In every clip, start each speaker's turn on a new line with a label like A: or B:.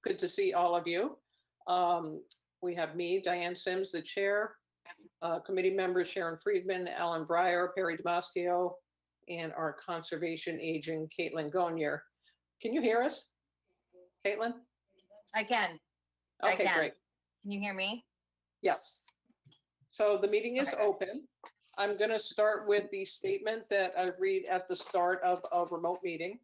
A: Good to see all of you. We have me, Diane Sims, the chair, committee members Sharon Friedman, Alan Breyer, Perry Damaschio, and our conservation agent, Caitlin Gonier. Can you hear us, Caitlin?
B: I can.
A: Okay,
B: I can.
A: great.
B: Can you hear me?
A: Yes. So the meeting is
B: Okay.
A: open. I'm going to start with the statement that I read at the start of a remote meeting.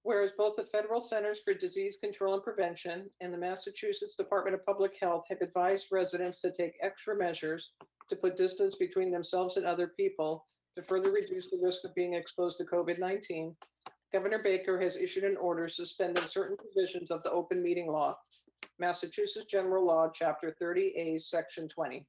A: Whereas both the Federal Centers for Disease Control and Prevention and the Massachusetts Department of Public Health have advised residents to take extra measures to put distance between themselves and other people to further reduce the risk of being exposed to COVID-19, Governor Baker has issued an order suspending certain provisions of the open meeting law, Massachusetts General Law, Chapter 30A, Section 20.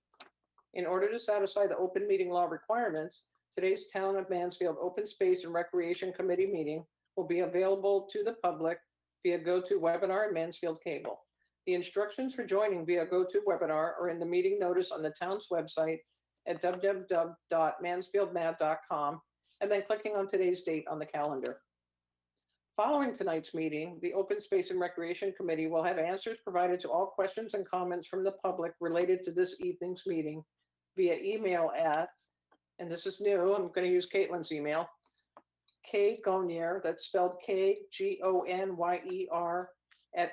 A: In order to satisfy the open meeting law requirements, today's Town of Mansfield Open Space and Recreation Committee meeting will be available to the public via GoToWebinar and Mansfield Cable. The instructions for joining via GoToWebinar are in the meeting notice on the town's website at www.mansfieldmad.com and then clicking on today's date on the calendar. Following tonight's meeting, the Open Space and Recreation Committee will have answers provided to all questions and comments from the public related to this evening's meeting via email at, and this is new, I'm going to use Caitlin's email, K Gonier, that's spelled KGONYER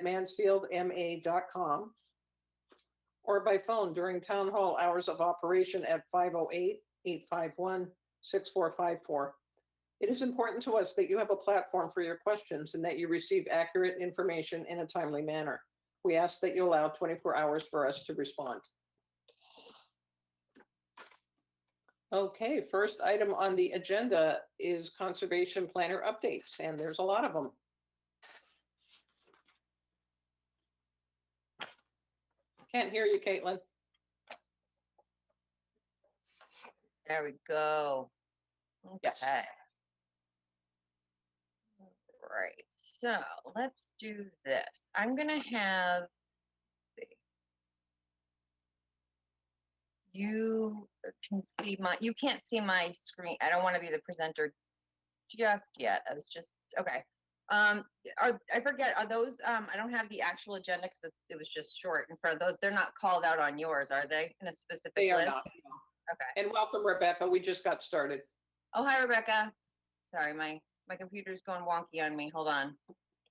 A: @mansfieldma.com, or by phone during town hall hours of operation at 508-851-6454. It is important to us that you have a platform for your questions and that you receive accurate information in a timely manner. We ask that you allow 24 hours for us to respond. Okay, first item on the agenda is conservation planner updates, and there's a lot of them. Can't hear you, Caitlin.
B: There we go. Okay.
A: Yes.
B: Right. So let's do this. I'm gonna have you can see my, you can't see my screen. I don't want to be the presenter just yet. I was just okay. I forget, are those I don't have the actual agenda because it was just short in front of those. They're not called out on yours, are they, in a specific
A: They are
B: list?
A: not.
B: Okay.
A: And welcome, Rebecca. We just got started.
B: Oh, hi, Rebecca. Sorry, my computer's going wonky on me. Hold on.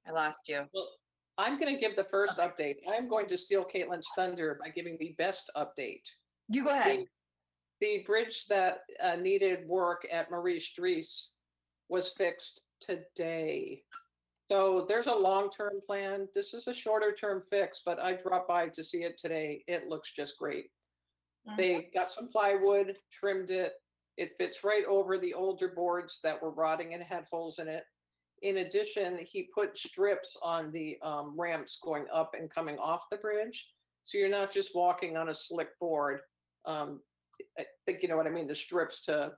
B: I lost you.
A: Well, I'm going to give the first update. I'm going to steal Caitlin's thunder by giving the best update.
B: You go ahead.
A: The bridge that needed work at Marie Streets was fixed today. So there's a long-term plan. This is a shorter-term fix, but I dropped by to see it today. It looks just great. They got some plywood, trimmed it. It fits right over the older boards that were rotting and had holes in it. In addition, he put strips on the ramps going up and coming off the bridge. So you're not just walking on a slick board. I think you know what I mean, the strips to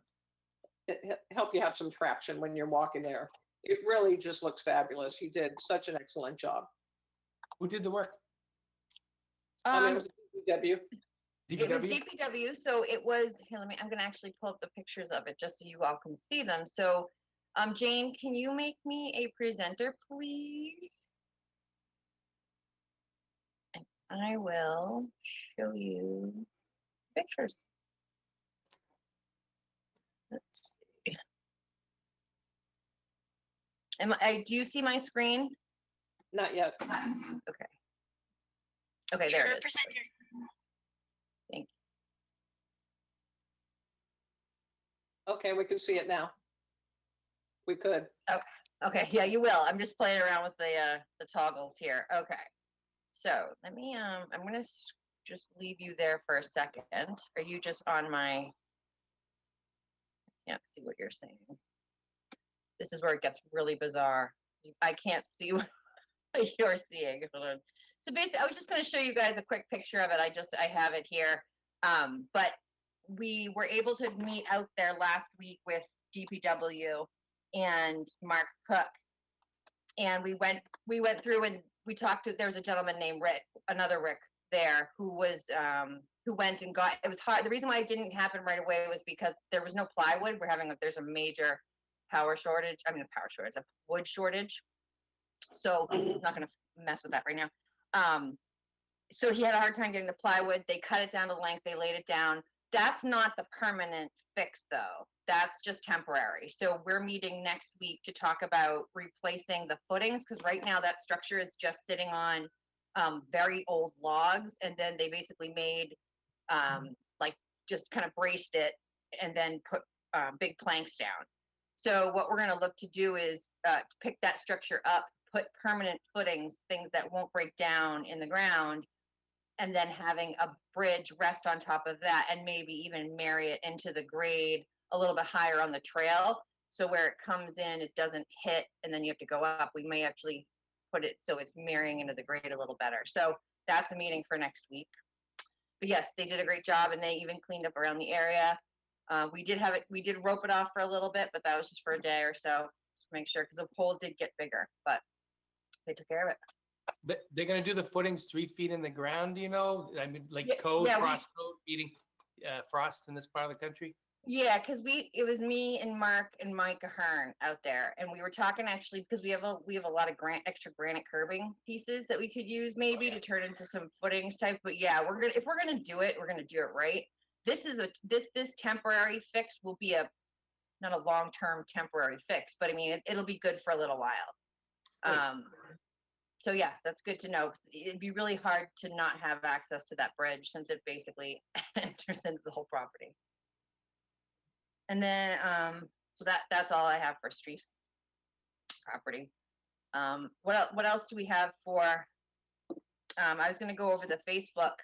A: help you have some traction when you're walking there. It really just looks fabulous. He did such an excellent job.
C: Who did the work?
A: It was DPW.
B: It was DPW, so it was, here, I'm gonna actually pull up the pictures of it just so you all can see them. So, Jane, can you make me a presenter, please? And I will show you pictures. Let's see. Do you see my screen?
A: Not yet.
B: Okay. Okay, there it is. Thank you.
A: Okay, we can see it now. We could.
B: Okay, yeah, you will. I'm just playing around with the toggles here. Okay. So let me, I'm gonna just leave you there for a second. Are you just on my, I can't see what you're saying. This is where it gets really bizarre. I can't see what you're seeing. Hold on. So basically, I was just going to show you guys a quick picture of it. I have it here. But we were able to meet out there last week with DPW and Mark Cook. And we went through and we talked to, there was a gentleman named Rick, another Rick there, who was, who went and got, it was hard. The reason why it didn't happen right away was because there was no plywood. There's a major power shortage. I mean, a power shortage, a wood shortage. So I'm not gonna mess with that right now. So he had a hard time getting the plywood. They cut it down to length. They laid it down. That's not the permanent fix though. That's just temporary. So we're meeting next week to talk about replacing the footings because right now that structure is just sitting on very old logs, and then they basically made like just kind of braced it and then put big planks down. So what we're going to look to do is to pick that structure up, put permanent footings, things that won't break down in the ground, and then having a bridge rest on top of that and maybe even marry it into the grade a little bit higher on the trail. So where it comes in, it doesn't hit and then you have to go up. We may actually put it so it's marrying into the grade a little better. So that's a meeting for next week. But yes, they did a great job and they even cleaned up around the area. We did rope it off for a little bit, but that was just for a day or so, just to make sure, because the hole did get bigger, but they took care of it.
C: They're gonna do the footings 3 feet in the ground, you know? I mean, like
B: Yeah,
C: code,
B: yeah,
C: frost code, beating frost in this part of the country.
B: Yeah, because it was me and Mark and Mike Ahern out there, and we were talking actually because we have a lot of extra granite curbing pieces that we could use maybe to turn into some footings type. But yeah, if we're gonna do it, we're gonna do it right. This temporary fix will be not a long-term temporary fix, but I mean it'll be good for a little while.
C: Right.
B: So yes, that's good to know. 'Cause it'd be really hard to not have access to that bridge since it basically enters into the whole property. And then, so that's all I have for streets property. What else do we have for, I was gonna go over the Facebook,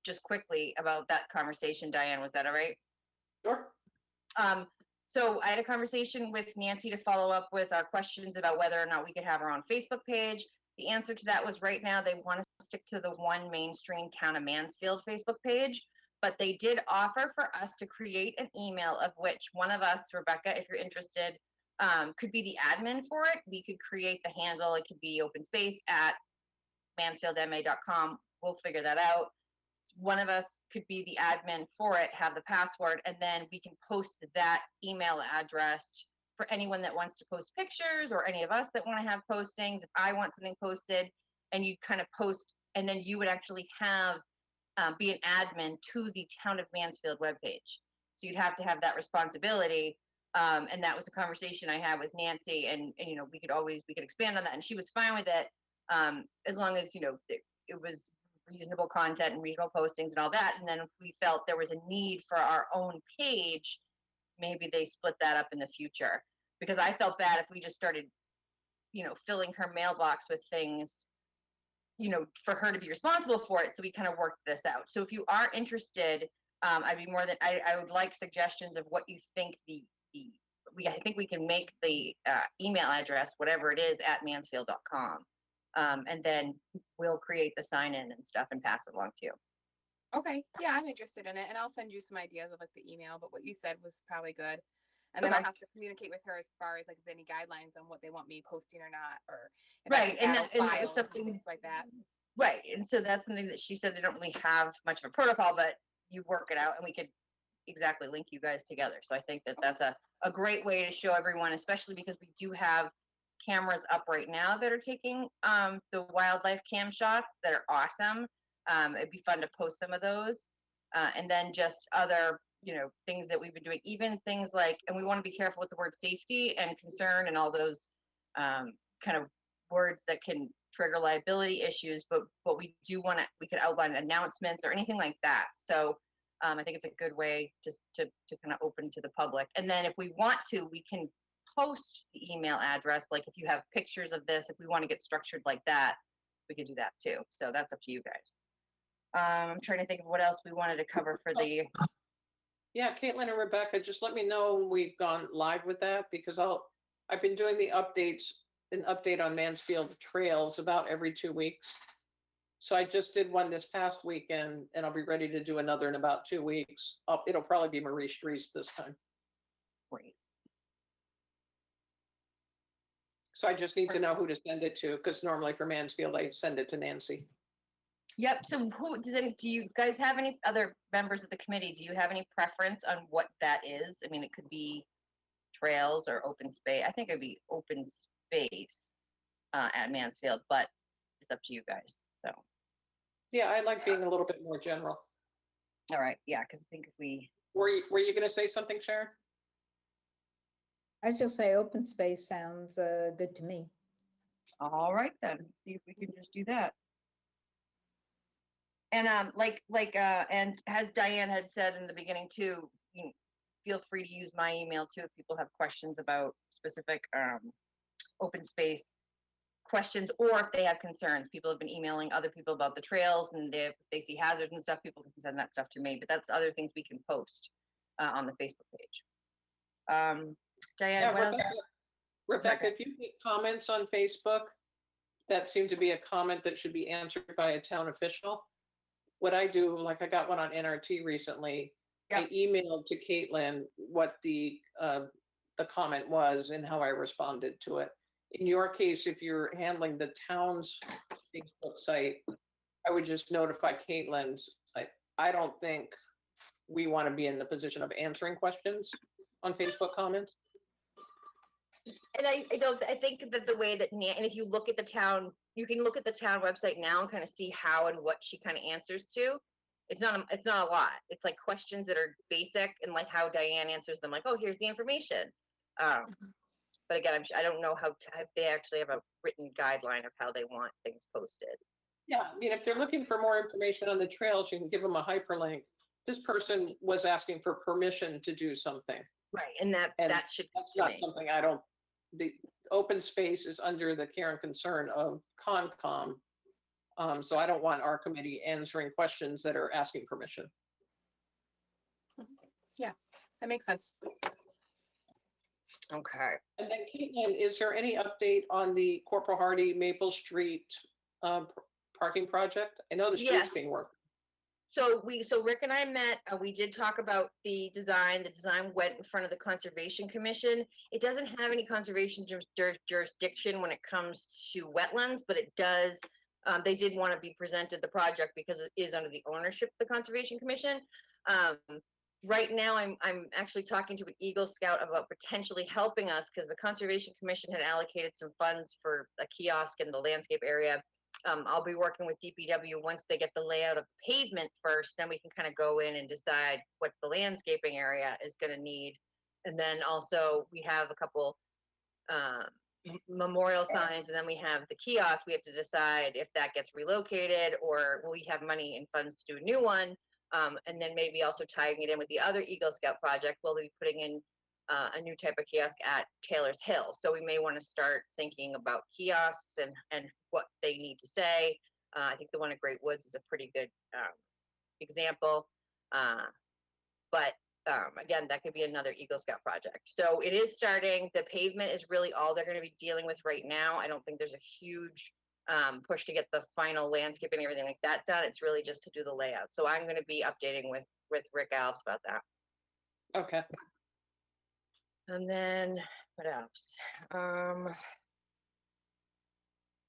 B: just quickly about that conversation, Diane, was that all right?
A: Sure.
B: So I had a conversation with Nancy to follow up with our questions about whether or not we could have our own Facebook page. The answer to that was right now they want to stick to the One Mainstream Town of Mansfield Facebook page, but they did offer for us to create an email of which one of us, Rebecca, if you're interested, could be the admin for it. We could create the handle. It could be openspace@mansfieldma.com. We'll figure that out. One of us could be the admin for it, have the password, and then we can post that email address for anyone that wants to post pictures or any of us that want to have postings. If I want something posted and you kind of post, and then you would actually have be an admin to the Town of Mansfield webpage. So you'd have to have that responsibility. And that was a conversation I had with Nancy, and you know we could expand on that, and she was fine with it as long as it was reasonable content and reasonable postings and all that. And then if we felt there was a need for our own page, maybe they split that up in the future. Because I felt bad if we just started, filling her mailbox with things, for her to be responsible for it. So we kind of worked this out. So if you are interested, I'd be more than I would like suggestions of what you think I think we can make the email address, whatever it is, at mansfield.com. And then we'll create the sign in and stuff and pass it along to you.
D: Okay, yeah, I'm interested in it, and I'll send you some ideas of like the email, but what you said was probably good. And then I'll
B: Okay.
D: have to communicate with her as far as like any guidelines on what they want me posting or not, or if I
B: Right,
D: can
B: and
D: add
B: that was
D: files and
B: something.
D: things like that.
B: Right, and so that's something that she said they don't really have much of a protocol, but you work it out and we could exactly link you guys together. So I think that that's a great way to show everyone, especially because we do have cameras up right now that are taking the wildlife cam shots that are awesome. It'd be fun to post some of those. And then just other, things that we've been doing, even things like, and we want to be careful with the word safety and concern and all those kind of words that can trigger liability issues, but we could outline announcements or anything like that. So I think it's a good way just to kind of open to the public. And then if we want to, we can post the email address. Like if you have pictures of this, if we want to get structured like that, we could do that too. So that's up to you guys. I'm trying to think of what else we wanted to cover for the.
A: Yeah, Caitlin and Rebecca, just let me know when we've gone live with that, because I've been doing an update on Mansfield Trails about every 2 weeks. So I just did one this past weekend, and I'll be ready to do another in about 2 weeks. It'll probably be Marie Streets this time.
B: Great.
A: So I just need to know who to send it to, because normally for Mansfield, I send it to Nancy.
B: Yep. So do you guys have any other members of the committee? Do you have any preference on what that is? I mean, it could be trails or open space. I think it'd be open space. at Mansfield, but it's up to you guys. So,
A: Yeah, I like being a little bit more general.
B: all right, yeah, because I think if we,
A: Were you gonna say something, Sharon?
E: I just say open space sounds good to me.
B: all right then, see if we can just do that. And and as Diane had said in the beginning too, feel free to use my email too if people have questions about specific open space questions, or if they have concerns. People have been emailing other people about the trails, and if they see hazards and stuff, people can send that stuff to me. But that's other things we can post on the Facebook page. Diane,
A: Yeah,
B: what else?
A: Rebecca, if you get comments on Facebook that seem to be a comment that should be answered by a town official, what I do, like I got one on NRT recently, I emailed to Caitlin what the comment was and how I responded to it. In your case, if you're handling the town's Facebook site, I would just notify Caitlin's. I don't think we want to be in the position of answering questions on Facebook comments.
B: And I think that the way that and if you look at the town, you can look at the town website now and kind of see how and what she kind of answers to. It's not a lot. It's like questions that are basic, and like how Diane answers them, like, oh, here's the information. But again, I don't know if they actually have a written guideline of how they want things posted.
A: Yeah, I mean, if they're looking for more information on the trails, you can give them a hyperlink. This person was asking for permission to do something.
B: Right, and that should
A: That's
B: come
A: not
B: to me.
A: something the open space is under the care and concern of Concom. So I don't want our committee answering questions that are asking permission.
D: That makes sense.
B: Okay.
A: And then Caitlin, is there any update on the Corporal Hardy Maple Street parking project? I know the street's
B: Yes.
A: being worked.
B: So Rick and I met, we did talk about the design. The design went in front of the Conservation Commission. It doesn't have any conservation jurisdiction when it comes to wetlands, but it does, they did want to be presented the project because it is under the ownership of the Conservation Commission. Right now, I'm actually talking to an Eagle Scout about potentially helping us because the Conservation Commission had allocated some funds for a kiosk in the landscape area. I'll be working with DPW once they get the layout of the pavement first, then we can kind of go in and decide what the landscaping area is going to need. And then also we have a couple memorial signs, and then we have the kiosk. We have to decide if that gets relocated or we have money and funds to do a new one. And then maybe also tying it in with the other Eagle Scout project, we'll be putting in a new type of kiosk at Taylor's Hill. So we may want to start thinking about kiosks and what they need to say. I think the one at Great Woods is a pretty good example. But again, that could be another Eagle Scout project. So it is starting. The pavement is really all they're going to be dealing with right now. I don't think there's a huge push to get the final landscape and everything like that done. It's really just to do the layout. So I'm going to be updating with Rick Alves about that.
A: Okay.
B: And then what else? I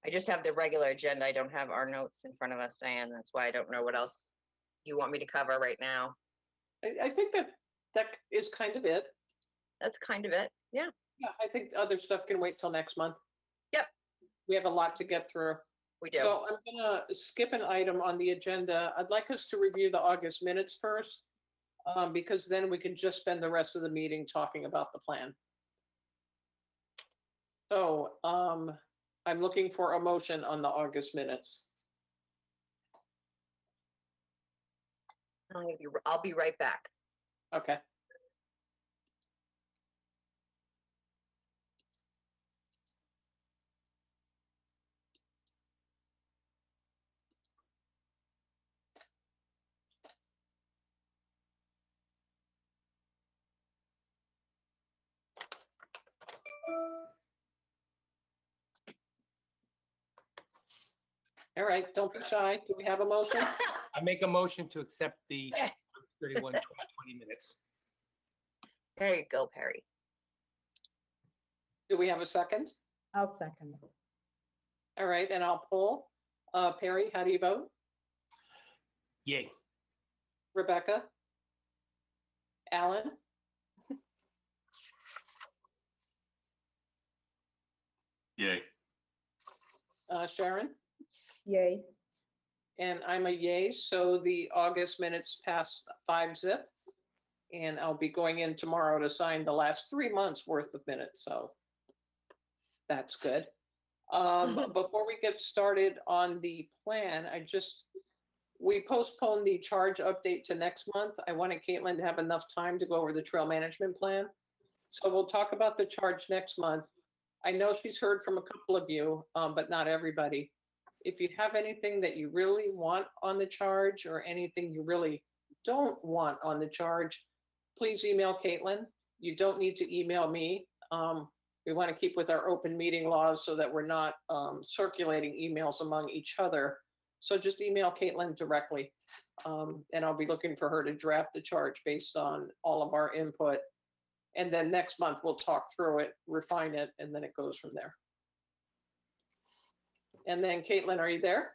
B: just have the regular agenda. I don't have our notes in front of us, Diane. That's why I don't know what else you want me to cover right now.
A: I think that is kind of it.
B: That's kind of it. Yeah.
A: Yeah, I think other stuff can wait till next month.
B: Yep.
A: We have a lot to get through.
B: We do.
A: So I'm gonna skip an item on the agenda. I'd like us to review the August minutes first, because then we can just spend the rest of the meeting talking about the plan. So I'm looking for a motion on the August minutes.
B: I'll be right back.
A: Okay. All right, don't be shy. Do we have a motion?
C: I make a motion to accept the 31/20/20 minutes.
B: There you go, Perry.
A: Do we have a second?
E: I'll second it.
A: All right, and I'll poll. Perry, how do you vote?
C: Yay.
A: Rebecca? Alan?
F: Yay.
A: Sharon?
E: Yay.
A: And I'm a yay, so the August minutes passed 5-0. And I'll be going in tomorrow to sign the last 3 months worth of minutes, so that's good. Before we get started on the plan, we postponed the charge update to next month. I wanted Caitlin to have enough time to go over the trail management plan. So we'll talk about the charge next month. I know she's heard from a couple of you, but not everybody. If you have anything that you really want on the charge or anything you really don't want on the charge, please email Caitlin. You don't need to email me. We want to keep with our open meeting laws so that we're not circulating emails among each other. So just email Caitlin directly. And I'll be looking for her to draft the charge based on all of our input. And then next month we'll talk through it, refine it, and then it goes from there. And then Caitlin, are you there?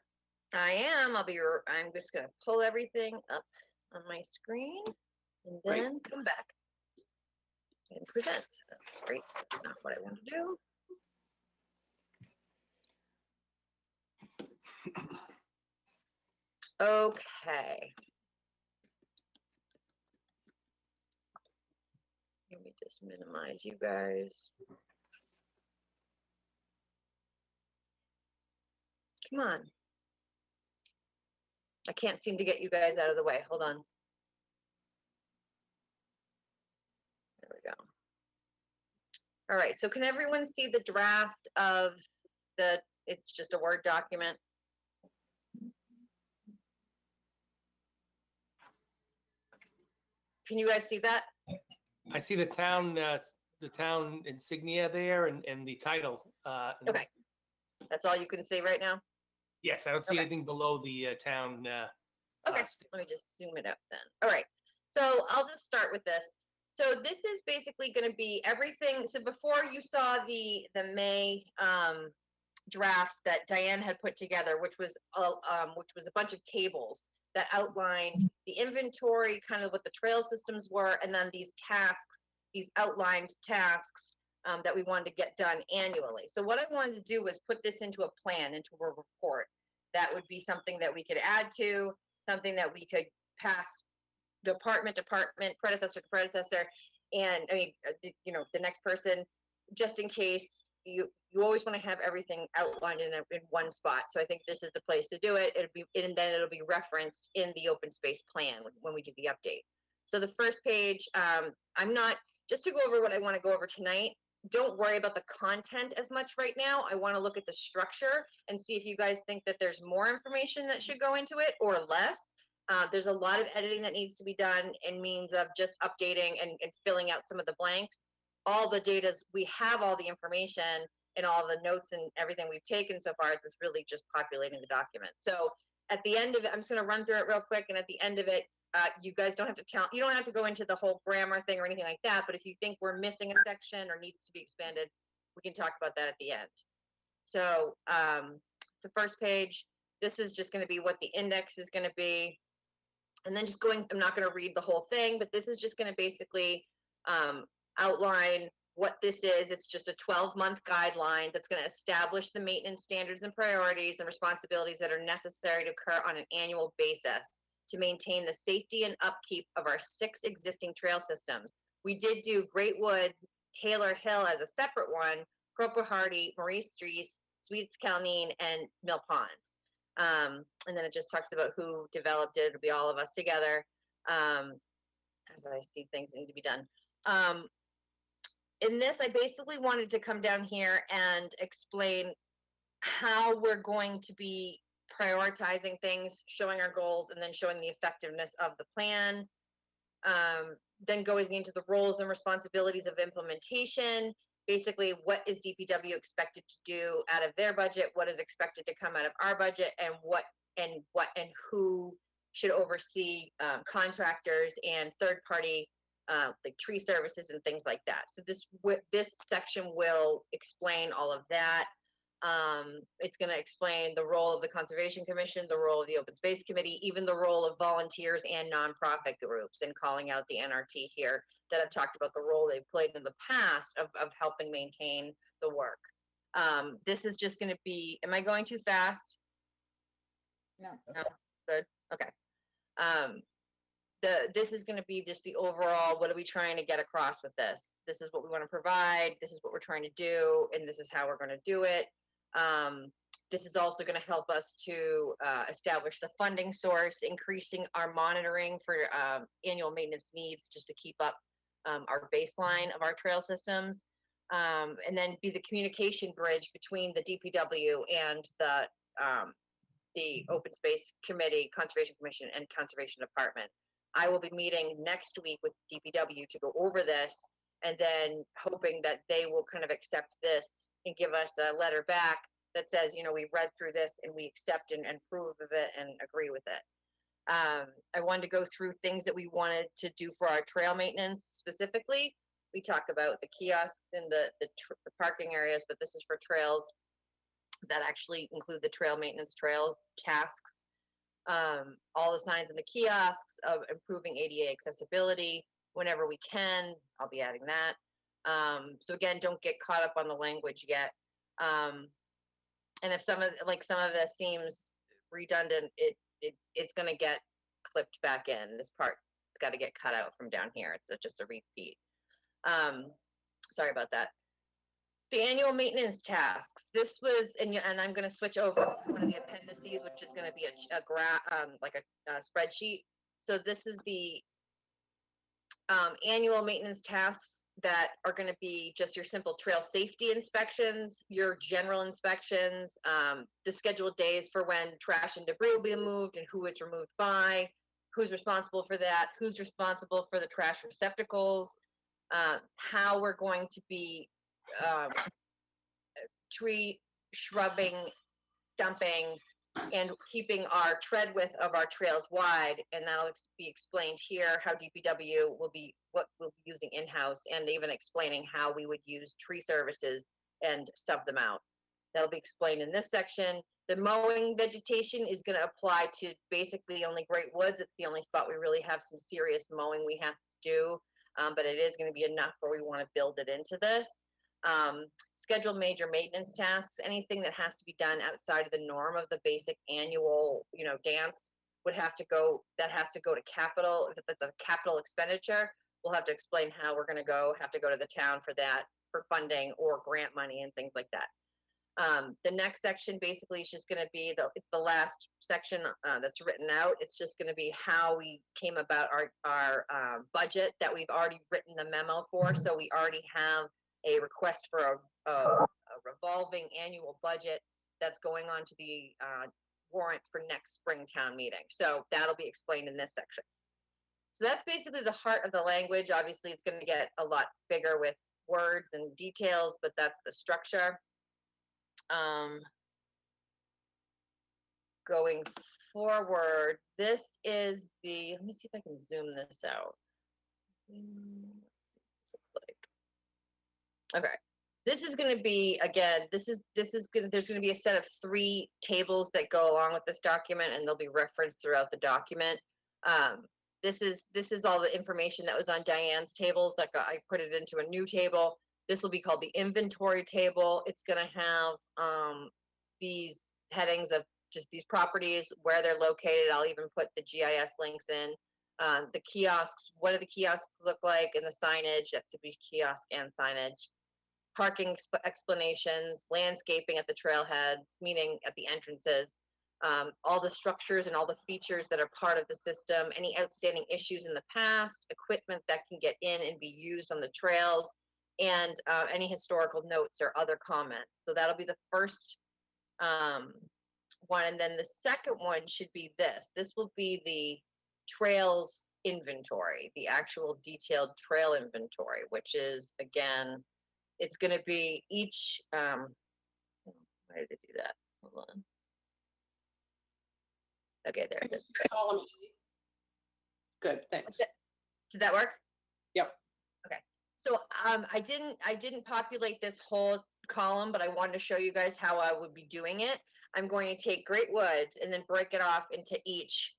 B: I am. I'm just gonna pull everything up on my screen and
A: Great.
B: then come back and present. That's great. That's not what I want to do. Okay. Let me just minimize you guys. Come on. I can't seem to get you guys out of the way. Hold on. There we go. All right, so can everyone see the draft of it's just a Word document? Can you guys see that?
C: I see the town insignia there and the title.
B: Okay. That's all you can see right now?
C: Yes, I don't see
B: Okay.
C: anything below the town.
B: Okay, let me just zoom it up then. All right, so I'll just start with this. So this is basically going to be everything. So before you saw the May draft that Diane had put together, which was a bunch of tables that outlined the inventory, kind of what the trail systems were, and then these tasks, these outlined tasks that we wanted to get done annually. So what I wanted to do was put this into a plan, into a report. That would be something that we could add to, something that we could pass department to predecessor to predecessor, and I mean, the next person, just in case you always want to have everything outlined in one spot. So I think this is the place to do it. And then it'll be referenced in the open space plan when we do the update. So the first page, just to go over what I want to go over tonight. Don't worry about the content as much right now. I want to look at the structure and see if you guys think that there's more information that should go into it or less. There's a lot of editing that needs to be done in means of just updating and filling out some of the blanks. All the data, we have all the information and all the notes and everything we've taken so far. It's really just populating the document. So at the end of it, I'm just going to run through it real quick. And at the end of it, you guys don't have to you don't have to go into the whole grammar thing or anything like that. But if you think we're missing a section or needs to be expanded, we can talk about that at the end. So the first page, this is just going to be what the index is going to be. And then just I'm not going to read the whole thing, but this is just going to basically outline what this is. It's just a 12-month guideline that's going to establish the maintenance standards and priorities and responsibilities that are necessary to occur on an annual basis to maintain the safety and upkeep of our 6 existing trail systems. We did do Great Woods, Taylor Hill as a separate one, Cropper Hardy, Maurice Street, Sweets Calneen, and Mill Pond. And then it just talks about who developed it. It'll be all of us together as I see things that need to be done. In this, I basically wanted to come down here and explain how we're going to be prioritizing things, showing our goals, and then showing the effectiveness of the plan. Then going into the roles and responsibilities of implementation. Basically, what is DPW expected to do out of their budget? What is expected to come out of our budget, and what and who should oversee contractors and third-party like tree services and things like that. So this section will explain all of that. It's going to explain the role of the Conservation Commission, the role of the Open Space Committee, even the role of volunteers and nonprofit groups, and calling out the NRT here that have talked about the role they've played in the past of helping maintain the work. This is just gonna be, am I going too fast?
E: No.
B: Good, okay. This is gonna be just the overall, what are we trying to get across with this? This is what we wanna provide, this is what we're trying to do, and this is how we're gonna do it. This is also gonna help us to, establish the funding source, increasing our monitoring for, annual maintenance needs, just to keep up, our baseline of our trail systems. And then be the communication bridge between the DPW and the Open Space Committee, Conservation Commission, and Conservation Department. I will be meeting next week with DPW to go over this, and then hoping that they will kind of accept this and give us a letter back that says, you know, we read through this and we accept and approve of it and agree with it. I wanted to go through things that we wanted to do for our trail maintenance specifically. We talk about the kiosks and the parking areas, but this is for trails that actually include the trail maintenance trail tasks. All the signs in the kiosks of improving ADA accessibility whenever we can. I'll be adding that. So again, don't get caught up on the language yet. And if some of this seems redundant, it's going to get clipped back in. This part's got to get cut out from down here. It's just a repeat. Sorry about that. The annual maintenance tasks. This was, and I'm going to switch over to one of the appendices, which is going to be a spreadsheet. So this is the annual maintenance tasks that are going to be just your simple trail safety inspections, your general inspections, the scheduled days for when trash and debris will be moved and who it's removed by, who's responsible for that, who's responsible for the trash receptacles, how we're going to be tree shrubbing, stumping, and keeping our tread width of our trails wide, and that'll be explained here, how DPW will be, what we'll be using in-house, and even explaining how we would use tree services and sub them out. That'll be explained in this section. The mowing vegetation is going to apply to basically only Great Woods. It's the only spot we really have some serious mowing we have to do, but it is going to be enough where we want to build it into this. Schedule major maintenance tasks, anything that has to be done outside of the norm of the basic annual, dance would have to go, that has to go to capital. If it's a capital expenditure, we'll have to explain how we're going to have to go to the town for that, for funding or grant money and things like that. The next section basically is just going to be it's the last section that's written out. It's just going to be how we came about our budget that we've already written the memo for. So we already have a request for a revolving annual budget that's going on to the warrant for next spring town meeting. So that'll be explained in this section. So that's basically the heart of the language. Obviously, it's going to get a lot bigger with words and details, but that's the structure. Going forward, this is let me see if I can zoom this out. Okay, this is going to be, again, there's going to be a set of 3 tables that go along with this document, and they'll be referenced throughout the document. This is all the information that was on Diane's tables that I put it into a new table. This will be called the inventory table. It's going to have these headings of just these properties, where they're located. I'll even put the GIS links in. The kiosks, what do the kiosks look like, and the signage, that should be kiosk and signage. Parking explanations, landscaping at the trailheads, meaning at the entrances, all the structures and all the features that are part of the system, any outstanding issues in the past, equipment that can get in and be used on the trails, and any historical notes or other comments. So that'll be the first one. And then the second one should be this. This will be the trails inventory, the actual detailed trail inventory, which is, again, it's going to be each, why did it do that? Hold on. Okay, there it is.
A: Column E. Good, thanks.
B: Did that work?
A: Yep.
B: Okay. So I didn't populate this whole column, but I wanted to show you guys how I would be doing it. I'm going to take Great Woods and then break it off into each,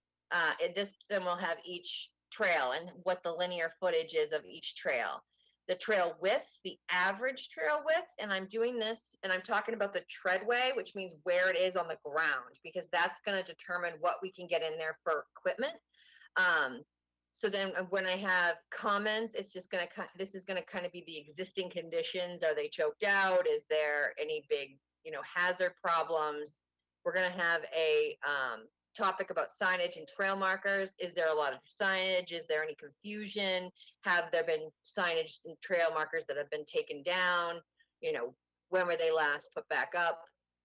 B: then we'll have each trail and what the linear footage is of each trail. the trail width, the average trail width, and I'm doing this, and I'm talking about the treadway, which means where it is on the ground, because that's going to determine what we can get in there for equipment. So then when I have comments, it's just going to, this is going to kind of be the existing conditions. Are they choked out? Is there any big, hazard problems? We're going to have a topic about signage and trail markers. Is there a lot of signage? Is there any confusion? Have there been signage and trail markers that have been taken down? When were they last put back up?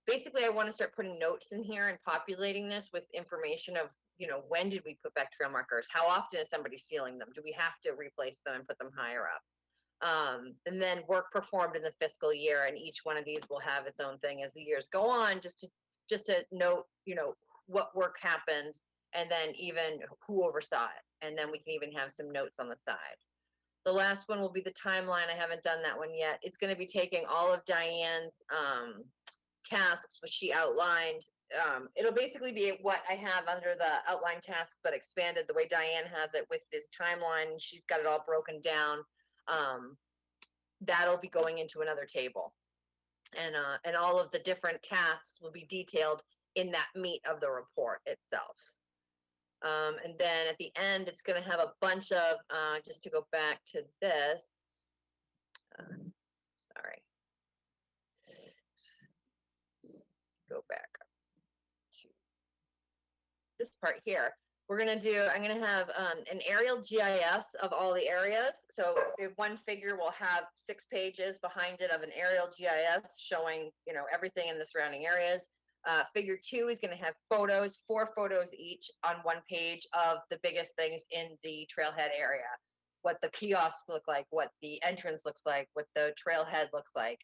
B: Basically, I want to start putting notes in here and populating this with information of, when did we put back trail markers? How often is somebody stealing them? Do we have to replace them and put them higher up? And then work performed in the fiscal year, and each one of these will have its own thing as the years go on, just to note, what work happened, and then even who oversaw it. And then we can even have some notes on the side. The last one will be the timeline. I haven't done that one yet. It's going to be taking all of Diane's tasks, which she outlined. It'll basically be what I have under the outline task, but expanded the way Diane has it with this timeline. She's got it all broken down. That'll be going into another table. And all of the different tasks will be detailed in that meat of the report itself. And then at the end, it's going to have a bunch of, just to go back to this, sorry, go back up to this part here. I'm going to have an aerial GIS of all the areas. So if one figure will have 6 pages behind it of an aerial GIS showing, everything in the surrounding areas. Figure 2 is going to have photos, 4 photos each on one page of the biggest things in the trailhead area. What the kiosks look like, what the entrance looks like, what the trailhead looks like.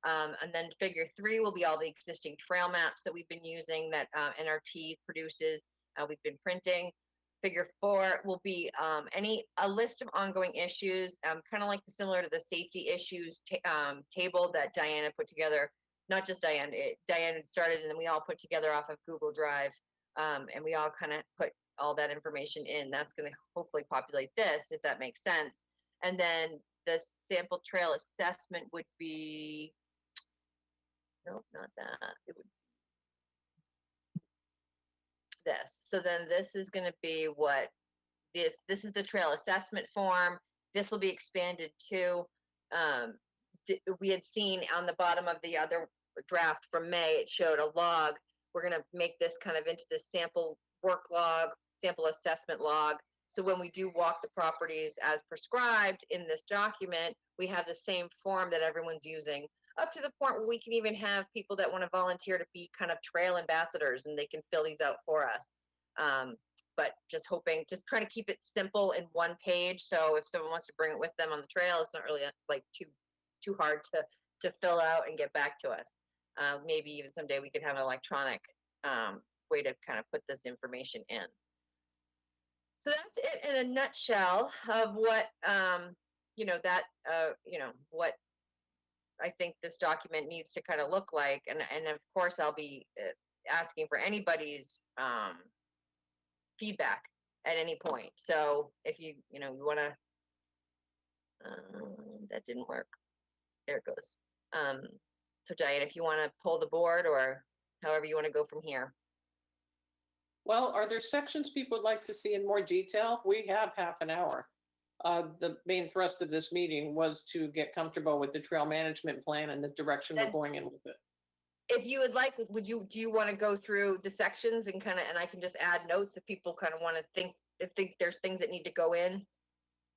B: And then figure 3 will be all the existing trail maps that we've been using that NRT produces. We've been printing. Figure 4 will be a list of ongoing issues, kind of like similar to the safety issues table that Diana put together. Not just Diane, Diane had started, and then we all put together off of Google Drive, and we all kind of put all that information in. That's going to hopefully populate this, if that makes sense. And then the sample trail assessment would be, nope, not that. It would be this. So then this is going to be what this is the trail assessment form. This will be expanded to. We had seen on the bottom of the other draft from May, it showed a log. We're going to make this kind of into this sample work log, sample assessment log. So when we do walk the properties as prescribed in this document, we have the same form that everyone's using, up to the point where we can even have people that want to volunteer to be kind of trail ambassadors, and they can fill these out for us. But just trying to keep it simple in one page. So if someone wants to bring it with them on the trail, it's not really like too hard to fill out and get back to us. Maybe even someday we could have an electronic way to kind of put this information in. So that's it in a nutshell of what what I think this document needs to kind of look like. And of course I'll be asking for anybody's feedback at any point. So if you want to, that didn't work. There it goes. So Diane, if you want to pull the board, or however you want to go from here.
A: Well, are there sections people would like to see in more detail? We have half an hour. The main thrust of this meeting was to get comfortable with the trail management plan and the direction we're going in with it.
B: If you would like, do you want to go through the sections and I can just add notes if people kind of want to think there's things that need to go in?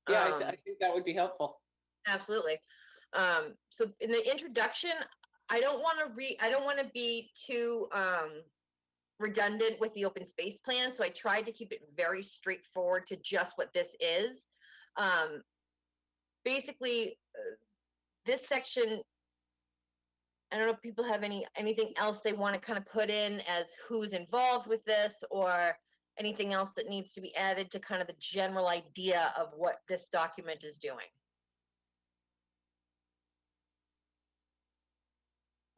A: Yeah, I think that would be helpful.
B: Absolutely. So in the introduction, I don't want to be too redundant with the open space plan. So I tried to keep it very straightforward to just what this is. Basically, this section, I don't know if people have anything else they want to kind of put in as who's involved with this, or anything else that needs to be added to kind of the general idea of what this document is doing.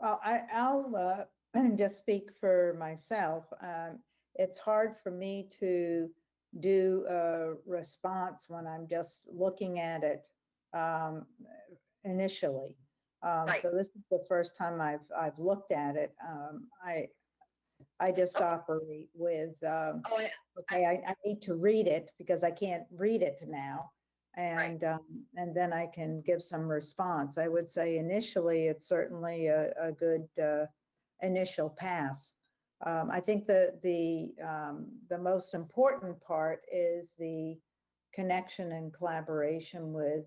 E: Well, I'll just speak for myself. It's hard for me to do a response when I'm just looking at it um, initially.
B: Right.
E: So this is the first time I've looked at it. I just
B: Okay.
E: operate with,
B: Oh, yeah.
E: okay, I need to read it because I can't read it now.
B: Right.
E: And then I can give some response. I would say initially, it's certainly a good initial pass. I think the most important part is the connection and collaboration with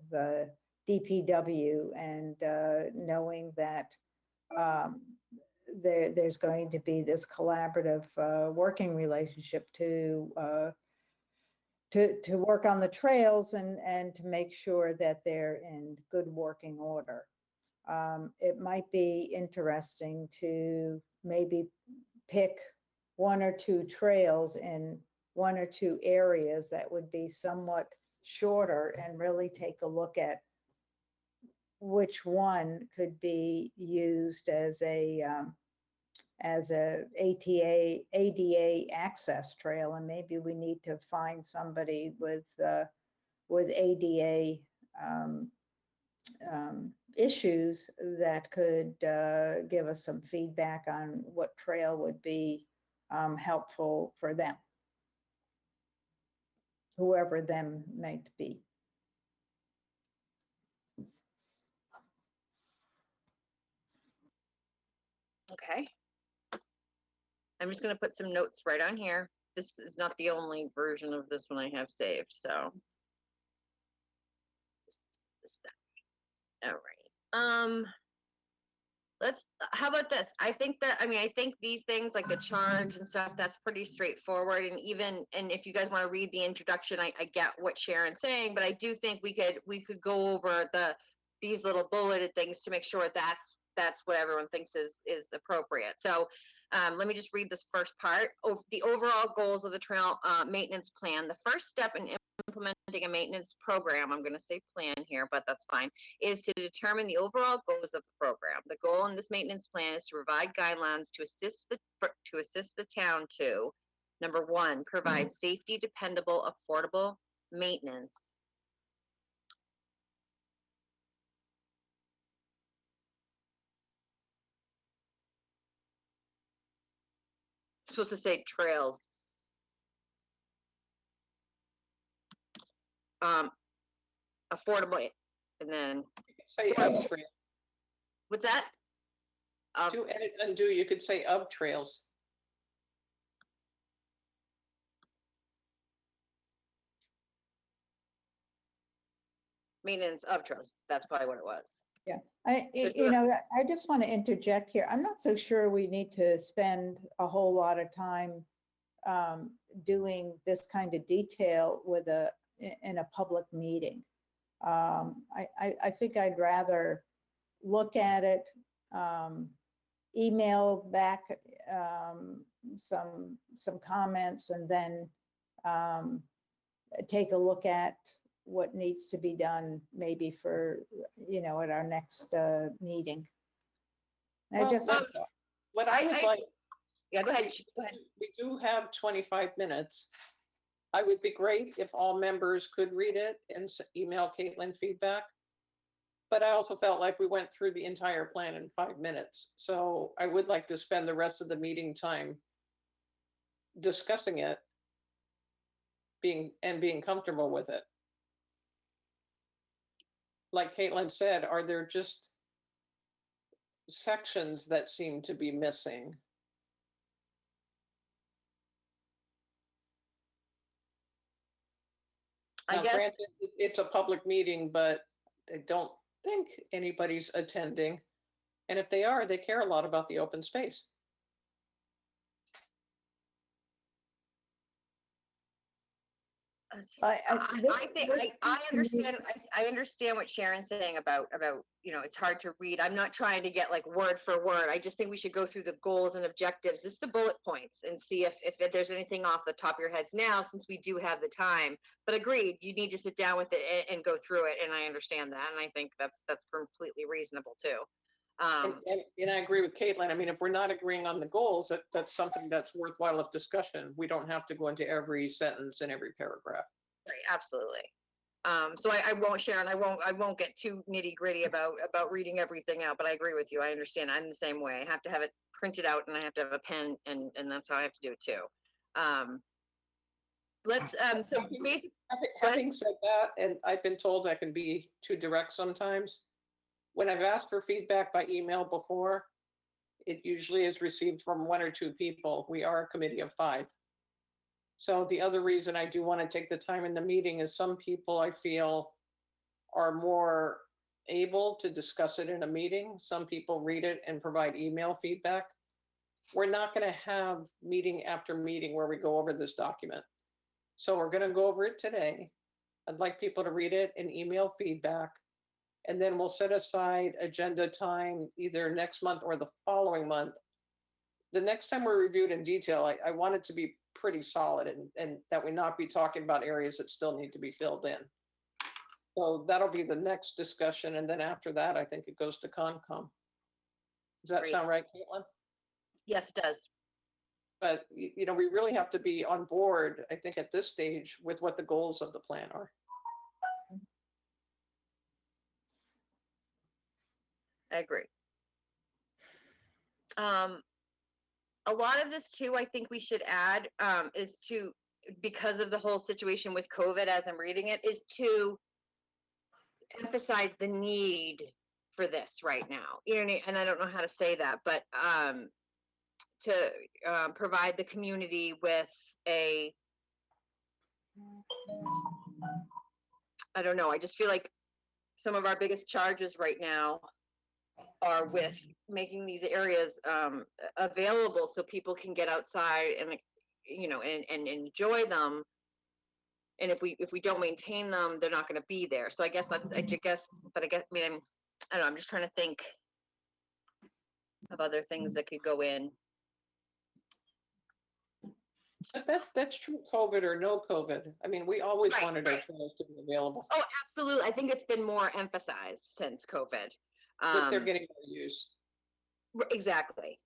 E: DPW and knowing that there's going to be this collaborative working relationship to work on the trails and to make sure that they're in good working order. It might be interesting to maybe pick one or two trails in one or two areas that would be somewhat shorter and really take a look at which one could be used as a ADA access trail, and maybe we need to find somebody with ADA issues that could give us some feedback on what trail would be helpful for them, whoever them might be.
B: Okay. I'm just gonna put some notes right on here. This is not the only version of this one I have saved, so. All right. How about this? I think these things like the charge and stuff, that's pretty straightforward. And if you guys want to read the introduction, I get what Sharon's saying, but I do think we could go over these little bulleted things to make sure that's what everyone thinks is appropriate. So let me just read this first part. The overall goals of the trail maintenance plan. The first step in implementing a maintenance program, I'm going to say plan here, but that's fine, is to determine the overall goals of the program. The goal in this maintenance plan is to provide guidelines to assist the town to, number one, provide safety, dependable, affordable maintenance. It's supposed to say trails. Affordable, and then
A: Say of trail.
B: what's that?
A: To edit undo, you could say of trails.
B: Maintenance of trails. That's probably what it was.
E: Yeah,
B: Just
E: I just want to interject here. I'm not so sure we need to spend a whole lot of time doing this kind of detail in a public meeting. I think I'd rather look at it, email back some comments, and then take a look at what needs to be done maybe for, at our next meeting.
A: Well, what I would like,
B: Yeah, go ahead. Go ahead.
A: we do have 25 minutes. I would be great if all members could read it and email Caitlin feedback. But I also felt like we went through the entire plan in 5 minutes. So I would like to spend the rest of the meeting time discussing it, being comfortable with it. Like Caitlin said, are there just sections that seem to be missing?
B: I
A: Now,
B: guess
A: granted, it's a public meeting, but I don't think anybody's attending. And if they are, they care a lot about the open space.
B: I think I understand. I understand what Sharon's saying about it's hard to read. I'm not trying to get like word for word. I just think we should go through the goals and objectives, just the bullet points, and see if there's anything off the top of your heads now, since we do have the time. But agreed, you need to sit down with it and go through it, and I understand that, and I think that's completely reasonable too.
A: And I agree with Caitlin. I mean, if we're not agreeing on the goals, that's something that's worthwhile of discussion. We don't have to go into every sentence in every paragraph.
B: Right, absolutely. So I won't, Sharon, I won't get too nitty gritty about reading everything out, but I agree with you. I understand. I'm the same way. I have to have it printed out and I have to have a pen and that's how I have to do it too. Let's, so
A: Having-
B: basic,
A: Having said that, and I've been told I can be too direct sometimes, when I've asked for feedback by email before, it usually is received from 1 or 2 people. We are a committee of 5. So the other reason I do want to take the time in the meeting is some people I feel are more able to discuss it in a meeting. Some people read it and provide email feedback. We're not going to have meeting after meeting where we go over this document. So we're going to go over it today. I'd like people to read it and email feedback. And then we'll set aside agenda time either next month or the following month. The next time we're reviewed in detail, I want it to be pretty solid and that we not be talking about areas that still need to be filled in. So that'll be the next discussion. And then after that, I think it goes to Concom. Does that
B: Great.
A: sound right, Caitlin?
B: yes, it does.
A: But, you know, we really have to be on board, I think, at this stage with what the goals of the plan are.
B: I agree. A lot of this too, I think we should add, is to, because of the whole situation with COVID, as I'm reading it, is to emphasize the need for this right now. You know, and I don't know how to say that, but to provide the community with a, I don't know, I just feel like some of our biggest charges right now are with making these areas available so people can get outside and, you know, and enjoy them. And if we don't maintain them, they're not going to be there. So I guess that's, I mean, I don't know, I'm just trying to think of other things that could go in.
A: But that's true, COVID or no COVID. I mean, we always
B: Right,
A: wanted our
B: right.
A: trails to be available,
B: Oh, absolutely. I think it's been more emphasized since COVID.
A: but they're getting more use.
B: Exactly.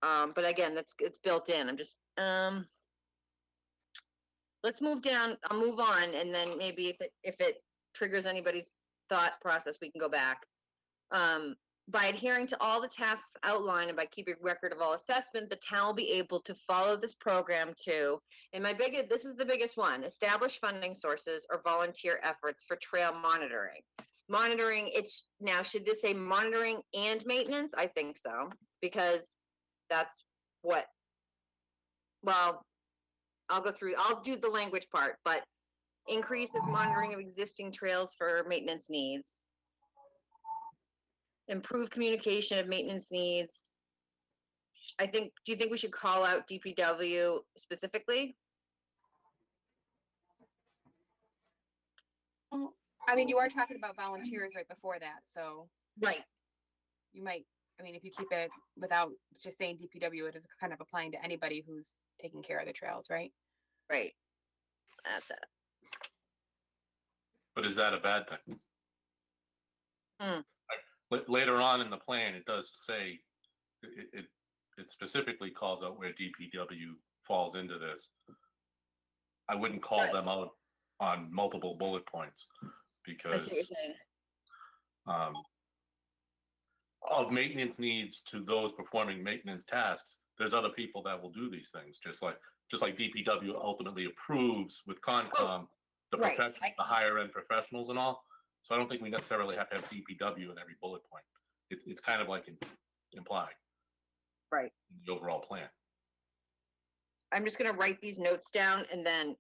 B: But again, it's built in. I'm just, let's move down, I'll move on, and then maybe if it triggers anybody's thought process, we can go back. By adhering to all the tasks outlined and by keeping record of all assessment, the town will be able to follow this program to, and this is the biggest one, establish funding sources or volunteer efforts for trail monitoring. Monitoring, now, should this say monitoring and maintenance? I think so, because that's what, well, I'll do the language part, but increase of monitoring of existing trails for maintenance needs. Improve communication of maintenance needs. Do you think we should call out DPW specifically?
D: I mean, you are talking about volunteers right before that, so
B: Right,
D: you might, I mean, if you keep it without just saying DPW, it is kind of applying to anybody who's taking care of the trails, right?
B: right. That's it.
F: But is that a bad thing?
B: Hmm.
F: Later on in the plan, it does say, it specifically calls out where DPW falls into this. I wouldn't call
B: Right.
F: them out on multiple bullet points
B: I
F: because
B: see what you're saying.
F: of maintenance needs to those performing maintenance tasks, there's other people that will do these things, just like DPW ultimately approves with Concom the
B: right.
F: the higher end professionals and all. So I don't think we necessarily have to have DPW in every bullet point. It's kind of like implied.
B: Right.
F: In the overall plan.
B: I'm just gonna write these notes down and then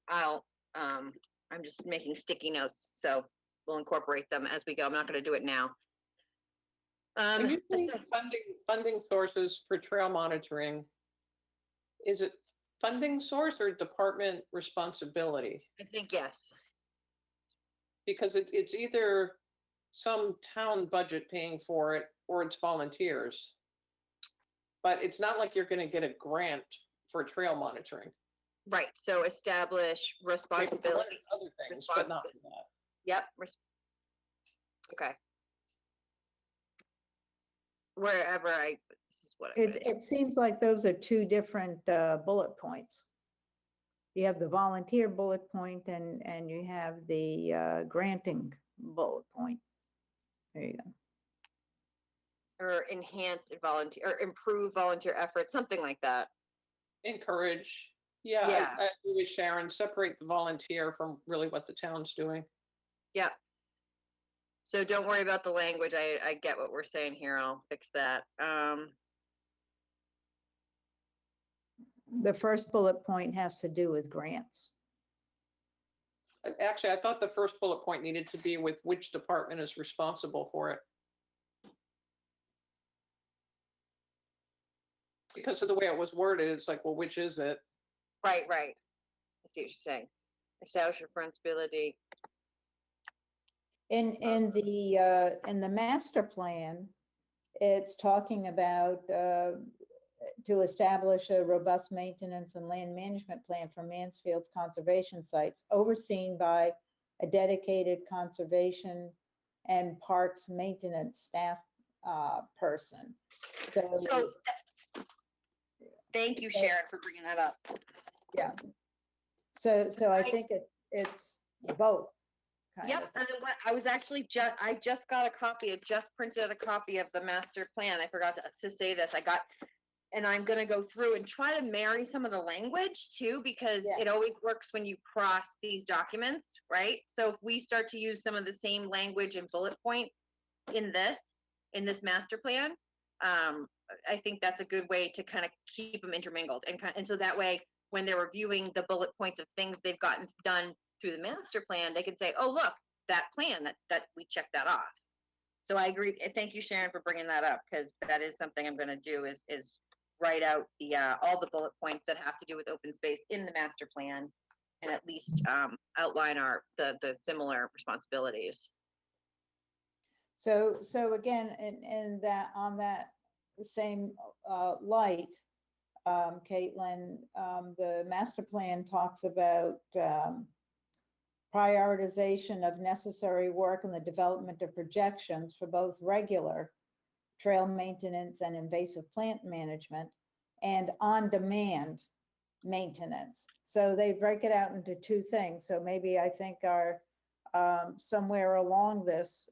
B: I'm just making sticky notes, so we'll incorporate them as we go. I'm not gonna do it now.
A: When you say funding sources for trail monitoring, is it funding source or department responsibility?
B: I think yes.
A: Because it's either some town budget paying for it or it's volunteers. But it's not like you're gonna get a grant for trail monitoring.
B: Right, so establish
A: They can fund
B: responsibility.
A: Other things, but not for that.
B: Yep. Okay. Wherever this is what I'm gonna do.
E: It seems like those are two different bullet points. you have the volunteer bullet point and you have the granting bullet point. There you go.
B: Or enhance volunteer, or improve volunteer efforts, something like that.
A: Encourage. Yeah,
B: Yeah.
A: I agree with Sharon, separate the volunteer from really what the town's doing.
B: Yep. So don't worry about the language. I get what we're saying here. I'll fix that.
E: The first bullet point has to do with grants.
A: Actually, I thought the first bullet point needed to be with which department is responsible for it. Because of the way it was worded, it's like, well, which is it?
B: Right. I see what you're saying. Establish responsibility.
E: In the master plan, it's talking about to establish a robust maintenance and land management plan for Mansfield's conservation sites, overseen by a dedicated conservation and parks maintenance staff person.
B: So thank you,
E: So-
B: Sharon, for bringing that up.
E: Yeah. So I think it's both. kind
B: Yep,
E: of.
B: and then what, I was actually I just got a copy, I just printed out a copy of the master plan. I forgot to say this. And I'm gonna go through and try to marry some of the language too, because
E: Yeah.
B: it always works when you cross these documents, right? So if we start to use some of the same language and bullet points in this master plan, I think that's a good way to kind of keep them intermingled and so that way, when they're reviewing the bullet points of things they've gotten done through the master plan, they can say, oh, look, that plan that we checked that off. So I agree. Thank you, Sharon, for bringing that up, because that is something I'm going to do is write out the all the bullet points that have to do with open space in the master plan, and at least outline the similar responsibilities.
E: So again, and that on that same light, Caitlin, the master plan talks about prioritization of necessary work and the development of projections for both regular trail maintenance and invasive plant management and on-demand maintenance. So they break it out into two things. So maybe I think our somewhere along this,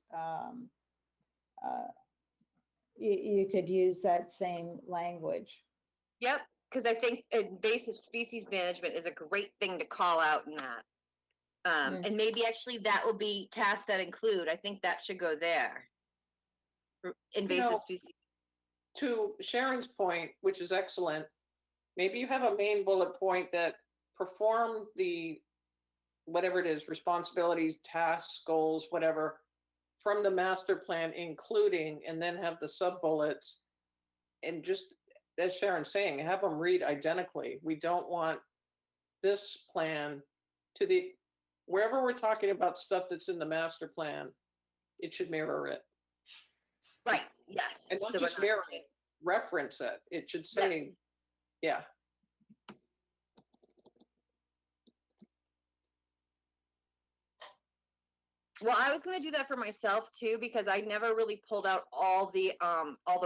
E: you could use that same language.
B: Yep, because I think invasive species management is a great thing to call out in that. And maybe actually that will be tasks that include, I think that should go there. Invasive species.
A: To Sharon's point, which is excellent, maybe you have a main bullet point that perform the, whatever it is, responsibilities, tasks, goals, whatever, from the master plan, including, and then have the sub bullets. And just, as Sharon's saying, have them read identically. We don't want this plan to the, wherever we're talking about stuff that's in the master plan, it should mirror it.
B: Right, yes.
A: And not
B: So we're
A: just mirror it, reference it. It should say, yeah.
B: Well, I was gonna do that for myself too, because I never really pulled out all the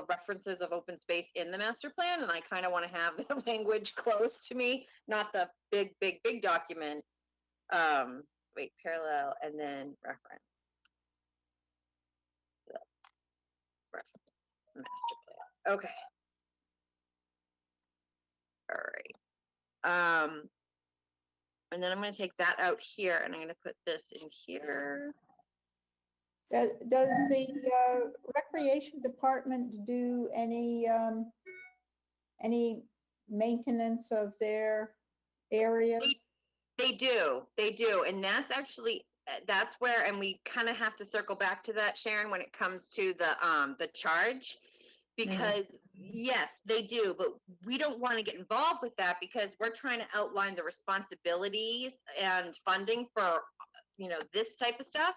B: references of open space in the master plan, and I kind of want to have the language close to me, not the big document. Wait, parallel and then reference. Master plan. Okay. All right. And then I'm going to take that out here, and I'm going to put this in here.
E: Does the recreation department do any maintenance of their areas?
B: They do, and that's actually that's where, and we kind of have to circle back to that, Sharon, when it comes to the charge, because yes, they do, but we don't want to get involved with that because we're trying to outline the responsibilities and funding for this type of stuff.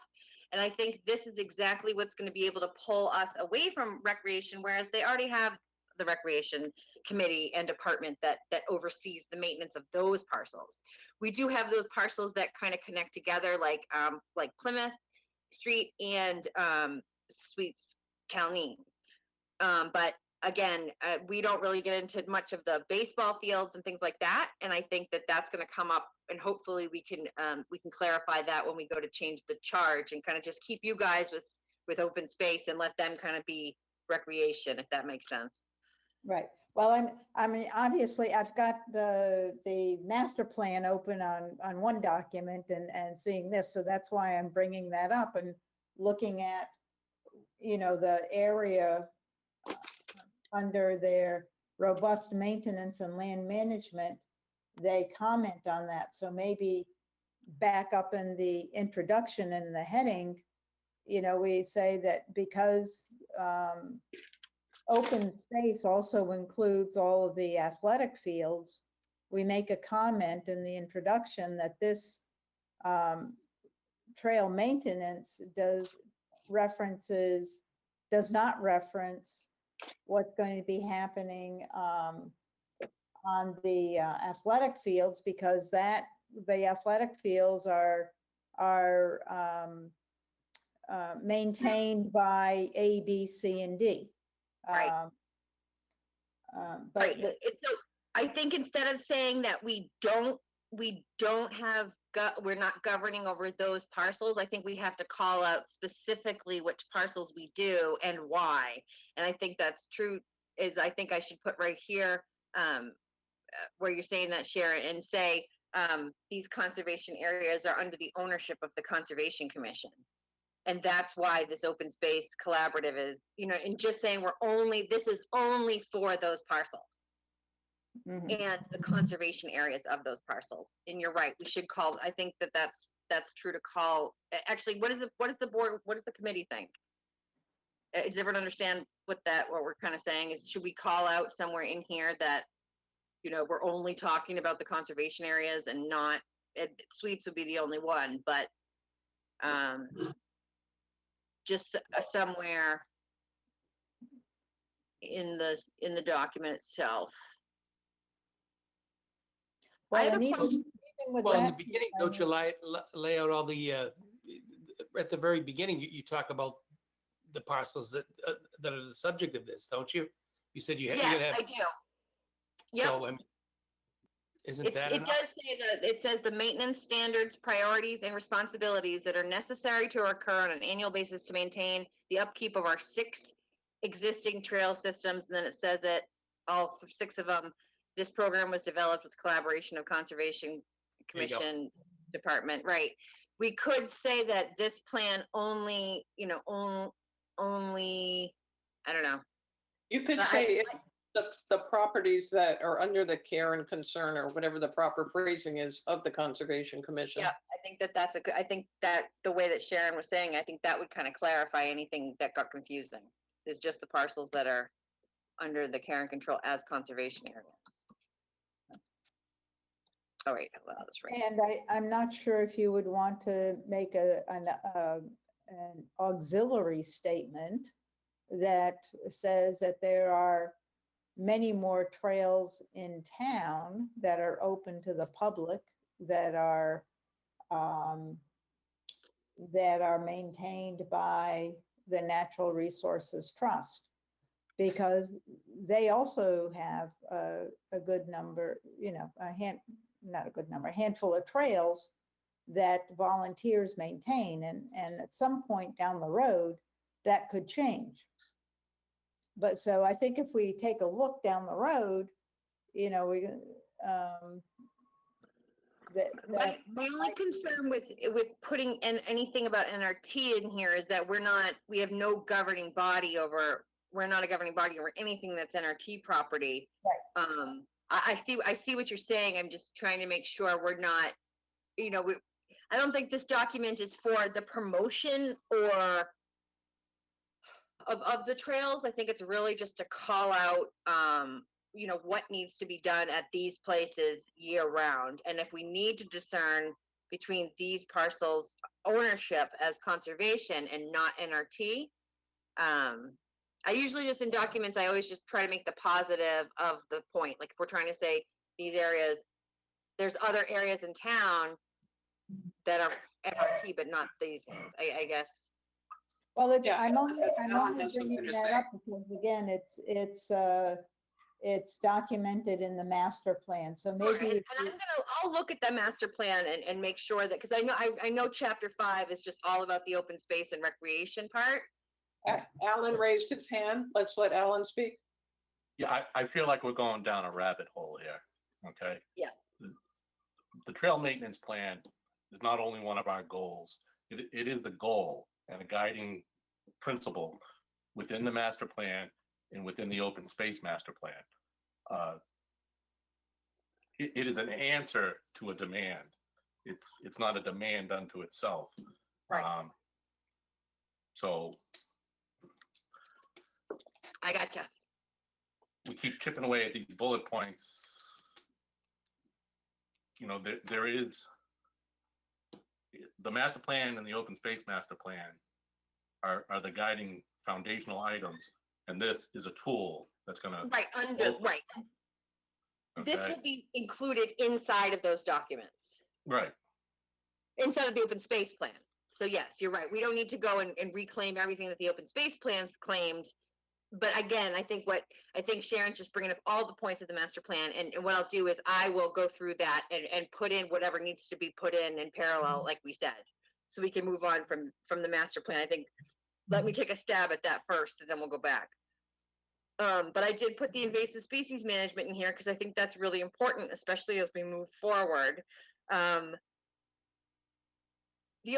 B: And I think this is exactly what's going to be able to pull us away from recreation, whereas they already have the recreation committee and department that oversees the maintenance of those parcels. We do have those parcels that kind of connect together, like Plymouth Street and Sweets Calneen. But again, we don't really get into much of the baseball fields and things like that. And I think that that's going to come up, and hopefully we can clarify that when we go to change the charge, and kind of just keep you guys with open space and let them kind of be recreation, if that makes sense.
E: Right. Well, I mean, obviously, I've got the master plan open on one document and seeing this, so that's why I'm bringing that up and looking at, the area under their robust maintenance and land management. They comment on that, so maybe back up in the introduction and the heading, we say that because open space also includes all of the athletic fields, we make a comment in the introduction that this trail maintenance does not reference what's going to be happening on the athletic fields, because the athletic fields are maintained by A, B, C, and D.
B: Right.
E: But
B: Right. So I think instead of saying that we're not governing over those parcels, I think we have to call out specifically which parcels we do and why. And I think that's true, I think I should put right here, where you're saying that, Sharon, and say, these conservation areas are under the ownership of the Conservation Commission. And that's why this open space collaborative is, and just saying this is only for those parcels and the conservation areas of those parcels. And you're right, we should call, I think that's true to call. Actually, what does the committee think? Does everyone understand what we're kind of saying is, should we call out somewhere in here that, we're only talking about the conservation areas and not, Suites would be the only one, but, just somewhere in the document itself. I have
E: and
B: a
E: even
B: question.
E: with
C: Well, in the
E: that,
C: beginning, don't you lay out all the, at the very beginning, you talk about the parcels that are the subject of this, don't you? You said you're
B: Yes,
C: gonna have.
B: I do. Yep.
C: So, isn't
B: It
C: that
B: does
C: enough?
B: say that, it says the maintenance standards, priorities, and responsibilities that are necessary to occur on an annual basis to maintain the upkeep of our 6 existing trail systems. And then it says it, all 6 of them. This program was developed with collaboration of Conservation
C: There you go.
B: Commission Department, right? We could say that this plan only, only, I don't know.
A: You could
B: But
A: say the properties that are under the care and concern, or whatever the proper phrasing is, of the Conservation Commission.
B: Yeah, I think that's I think that the way that Sharon was saying, I think that would kind of clarify anything that got confusing. Is just the parcels that are under the care and control as conservation areas. Oh, wait, well, that's right.
E: and I'm not sure if you would want to make an auxiliary statement that says that there are many more trails in town that are open to the public, that are maintained by the Natural Resources Trust, because they also have a good number, a handful of trails that volunteers maintain, and at some point down the road, that could change. But so I think if we take a look down the road,
B: My only concern with putting anything about NRT in here is that we have no governing body over, we're not a governing body over anything that's NRT property.
E: Right.
B: I see what you're saying. I'm just trying to make sure we're not, I don't think this document is for the promotion or of the trails. I think it's really just to call out, what needs to be done at these places year round. And if we need to discern between these parcels ownership as conservation and not NRT, I usually just in documents, I always just try to make the positive of the point. Like if we're trying to say these areas, there's other areas in town that are NRT, but not these ones, I guess.
E: Well,
A: Yeah,
E: I'm only
A: Alan has something
E: bringing
A: to
E: that
A: say.
E: up because again, it's documented in the master plan, so
B: Sure,
E: maybe. if you-
B: I'll look at the master plan and make sure that, because I know chapter 5 is just all about the open space and recreation part.
A: Alan raised his hand. Let's let Alan speak.
F: Yeah, I feel like we're going down a rabbit hole here, okay?
B: Yeah.
F: The trail maintenance plan is not only one of our goals, it is the goal and a guiding principle within the master plan and within the open space master plan. It is an answer to a demand. It's not a demand unto itself.
B: Right.
F: So
B: I gotcha.
F: we keep chipping away at these bullet points. You know, there is the master plan and the open space master plan are the guiding foundational items, and this is a tool that's gonna.
B: Right, right. This
F: Okay?
B: will be included inside of those documents,
F: Right,
B: inside of the open space plan. So yes, you're right. We don't need to go and reclaim everything that the open space plans claimed. But again, I think Sharon's just bringing up all the points of the master plan, and what I'll do is I will go through that and put in whatever needs to be put in parallel, like we said, so we can move on from the master plan. I think, let me take a stab at that first, and then we'll go back. But I did put the invasive species management in here because I think that's really important, especially as we move forward. The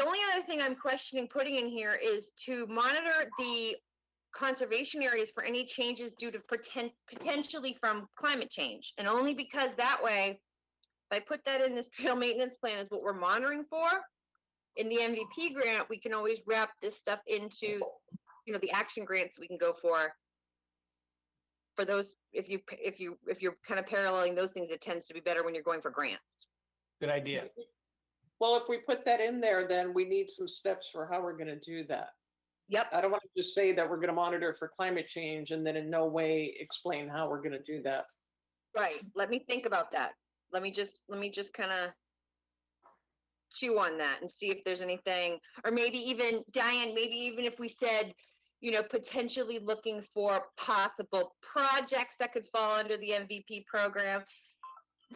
B: only other thing I'm questioning putting in here is to monitor the conservation areas for any changes due to potentially from climate change. And only because that way, if I put that in this trail maintenance plan is what we're monitoring for, in the MVP grant, we can always wrap this stuff into, the action grants we can go for those. If you're kind of paralleling those things, it tends to be better when you're going for grants.
C: Good idea.
A: Well, if we put that in there, then we need some steps for how we're gonna do that.
B: Yep.
A: I don't want to just say that we're gonna monitor for climate change and then in no way explain how we're gonna do that.
B: Right. Let me think about that. Let me just kind of chew on that and see if there's anything, or maybe even Diane, maybe even if we said, potentially looking for possible projects that could fall under the MVP program,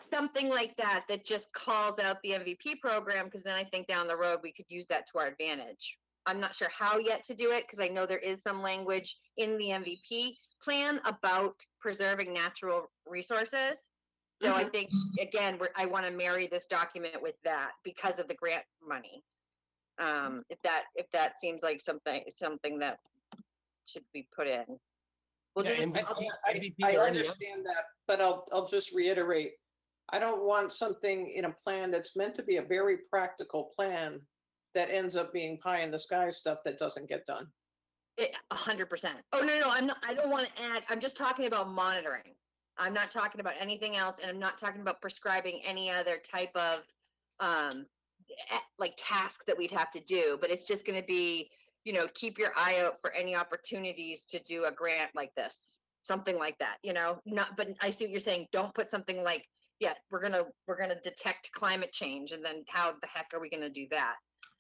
B: something like that, that just calls out the MVP program, because then I think down the road we could use that to our advantage. I'm not sure how yet to do it, because I know there is some language in the MVP plan about preserving natural resources. So I think, again, I want to marry this document with that because of the grant money. If that seems like something that should be put in. We'll
C: Yeah,
B: just,
C: MVP
A: I
C: or any other-
A: understand that, but I'll just reiterate. I don't want something in a plan that's meant to be a very practical plan that ends up being pie in the sky stuff that doesn't get done.
B: 100%. Oh, no, I'm not, I don't want to add, I'm just talking about monitoring. I'm not talking about anything else, and I'm not talking about prescribing any other type of, like task that we'd have to do, but it's just gonna be, keep your eye out for any opportunities to do a grant like this, something like that, not, but I see what you're saying. Don't put something like, yeah, we're gonna detect climate change, and then how the heck are we gonna do that?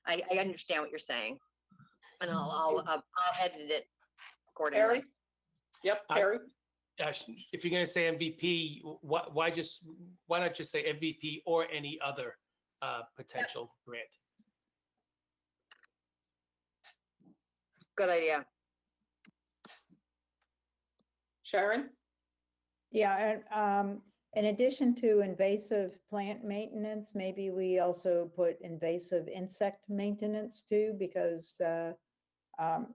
B: I understand what you're saying. And I'll edit it accordingly.
A: Harry? Yep,
C: I-
A: Harry?
C: If you're gonna say MVP, why not just say MVP or any other potential grant?
B: Good idea.
A: Sharon?
E: Yeah, and in addition to invasive plant maintenance, maybe we also put invasive insect maintenance too, because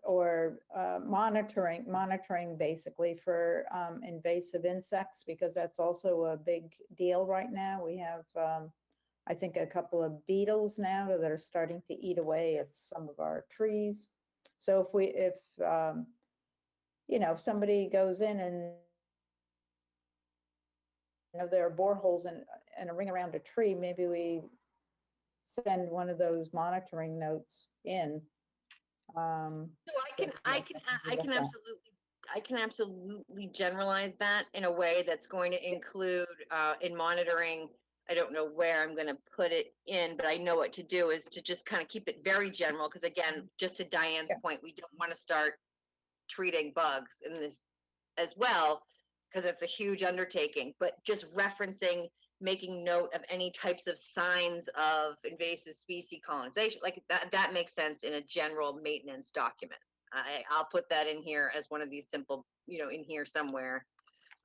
E: or monitoring basically for invasive insects, because that's also a big deal right now. We have, I think, a couple of beetles now that are starting to eat away at some of our trees. So if somebody goes in and there are boreholes and a ring around a tree, maybe we send one of those monitoring notes in.
B: So I can absolutely generalize that in a way that's going to include in monitoring I don't know where I'm gonna put it in, but I know what to do is to just kind of keep it very general, because again, just to Diane's
E: Yeah.
B: point, we don't want to start treating bugs in this as well, because it's a huge undertaking, but just referencing, making note of any types of signs of invasive species colonization, like that makes sense in a general maintenance document. I'll put that in here as one of these simple, in here somewhere.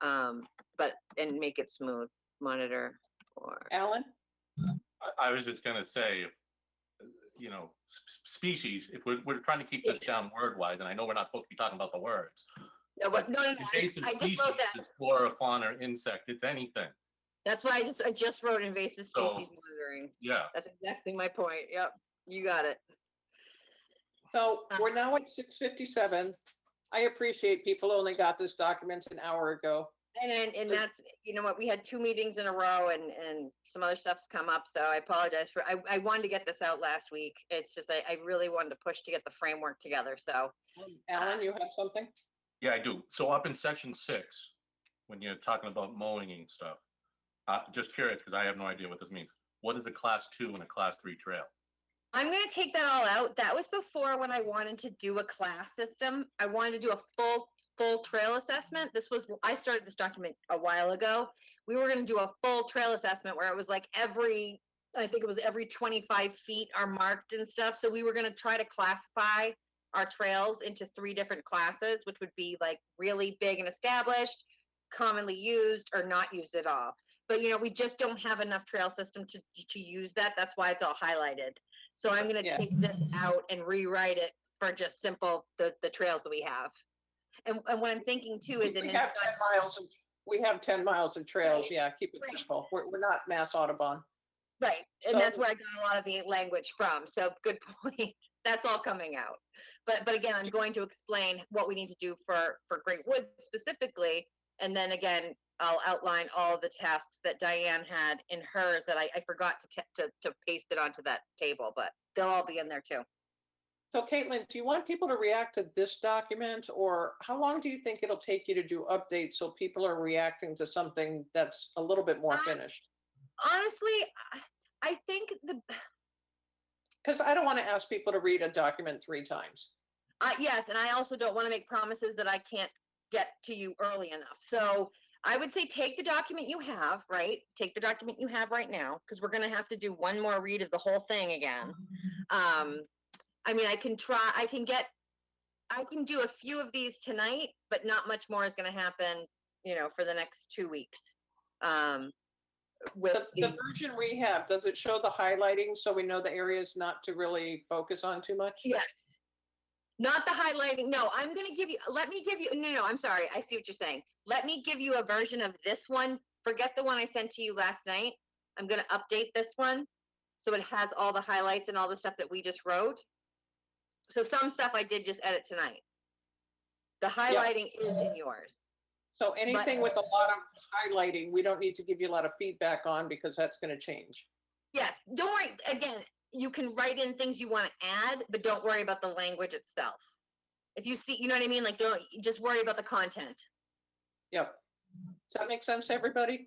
B: But, and make it smooth, monitor or,
A: Alan?
F: I was just gonna say, species, if we're trying to keep this down word wise, and I know we're not supposed to be talking about the words.
B: no,
F: But
B: no,
F: invasive
B: I just
F: species
B: wrote that.
F: is flora, fauna, insect, it's anything.
B: That's why I just wrote invasive
F: So-
B: species monitoring.
F: Yeah,
B: That's exactly my point. Yep, you got it.
A: So we're now at 6:57. I appreciate people only got this document an hour ago.
B: And that's, you know what, we had 2 meetings in a row and some other stuff's come up, so I apologize for, I wanted to get this out last week. It's just, I really wanted to push to get the framework together, so.
A: Alan, you have something?
F: yeah, I do. So up in section 6, when you're talking about mowing and stuff, just curious, because I have no idea what this means. What is a class 2 and a class 3 trail?
B: I'm gonna take that all out. That was before when I wanted to do a class system. I wanted to do a full trail assessment. I started this document a while ago. We were gonna do a full trail assessment where it was like I think it was every 25 feet are marked and stuff. So we were gonna try to classify our trails into 3 different classes, which would be like really big and established, commonly used, or not used at all. But we just don't have enough trail system to use that. That's why it's all highlighted. So I'm gonna
A: Yeah.
B: take this out and rewrite it for just simple, the trails that we have. And what I'm thinking too is,
A: We have 10 miles of, we have 10 miles of trails.
B: Right.
A: Yeah, keep it
B: Right.
A: simple. We're not Mass Audubon.
B: right, and that's
A: So-
B: where I got a lot of the language from, so good point. That's all coming out. But again, I'm going to explain what we need to do for Great Woods specifically, and then again, I'll outline all of the tasks that Diane had in hers that I forgot to paste it onto that table, but they'll all be in there too.
A: So Caitlin, do you want people to react to this document, or how long do you think it'll take you to do updates so people are reacting to something that's a little bit more finished?
B: Honestly, I think
A: Because I don't want to ask people to read a document 3 times.
B: yes, and I also don't want to make promises that I can't get to you early enough. So I would say take the document you have, right? Take the document you have right now, because we're going to have to do one more read of the whole thing again. I mean, I can do a few of these tonight, but not much more is going to happen, for the next 2 weeks. With
A: The version we have, does it show the highlighting so we know the areas not to really focus on too much?
B: yes. Not the highlighting. No, let me give you, no, I'm sorry. I see what you're saying. Let me give you a version of this one. Forget the one I sent to you last night. I'm going to update this one. So it has all the highlights and all the stuff that we just wrote. So some stuff I did just edit tonight. The highlighting is in yours.
A: So anything with a lot of highlighting, we don't need to give you a lot of feedback on because that's going to change.
B: Yes, don't worry. Again, you can write in things you want to add, but don't worry about the language itself. If you see, you know what I mean? Like, don't just worry about the content.
A: Yep. Does that make sense to everybody?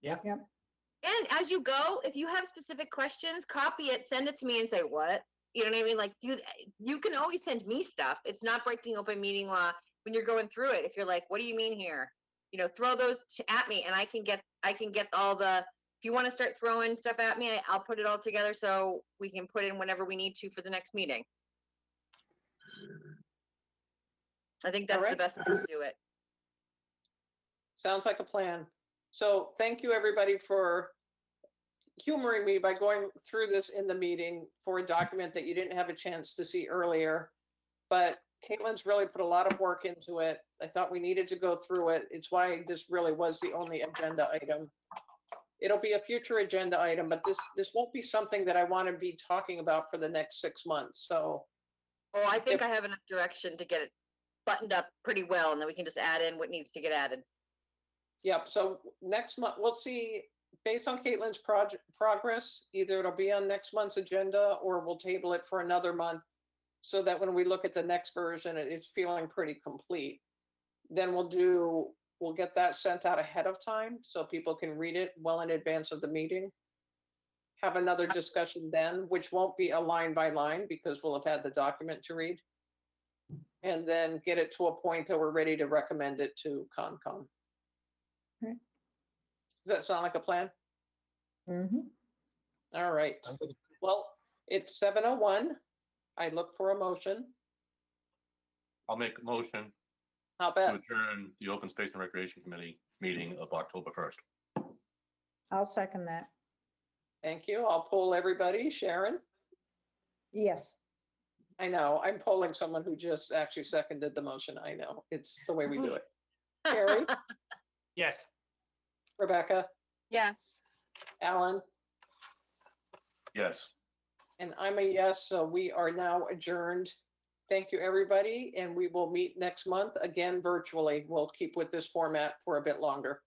B: And as you go, if you have specific questions, copy it, send it to me and say, what? You know what I mean? Like, you can always send me stuff. It's not breaking open meeting law when you're going through it. If you're like, what do you mean here? Throw those at me and I can get all the, if you want to start throwing stuff at me, I'll put it all together so we can put in whenever we need to for the next meeting. I think that's the
A: Alright.
B: best way to do it.
A: Sounds like a plan. So thank you, everybody, for humoring me by going through this in the meeting for a document that you didn't have a chance to see earlier. But Caitlin's really put a lot of work into it. I thought we needed to go through it. It's why this really was the only agenda item. It'll be a future agenda item, but this won't be something that I want to be talking about for the next 6 months. So
B: Oh, I think I have enough direction to get it buttoned up pretty well, and then we can just add in what needs to get added.
A: yep, so next month, we'll see, based on Caitlin's progress, either it'll be on next month's agenda or we'll table it for another month so that when we look at the next version, it's feeling pretty complete. Then we'll we'll get that sent out ahead of time so people can read it well in advance of the meeting. Have another discussion then, which won't be a line by line because we'll have had the document to read. And then get it to a point that we're ready to recommend it to Concom.
E: Right.
A: Does that sound like a plan?
E: Mhm.
A: All right.
C: Sounds like
A: Well, it's 7:01. I look for a motion.
F: I'll make a motion
A: How
F: to
A: about,
F: adjourn the Open Space and Recreation Committee meeting of October 1st.
E: I'll second that.
A: thank you. I'll poll everybody. Sharon?
E: Yes.
A: I know, I'm polling someone who just actually seconded the motion. I know, it's the way we do it. Carrie?
C: Yes.
A: Rebecca?
D: Yes.
A: Alan?
F: Yes.
A: And I'm a yes, so we are now adjourned. Thank you, everybody, and we will meet next month, again virtually. We'll keep with this format for a bit longer.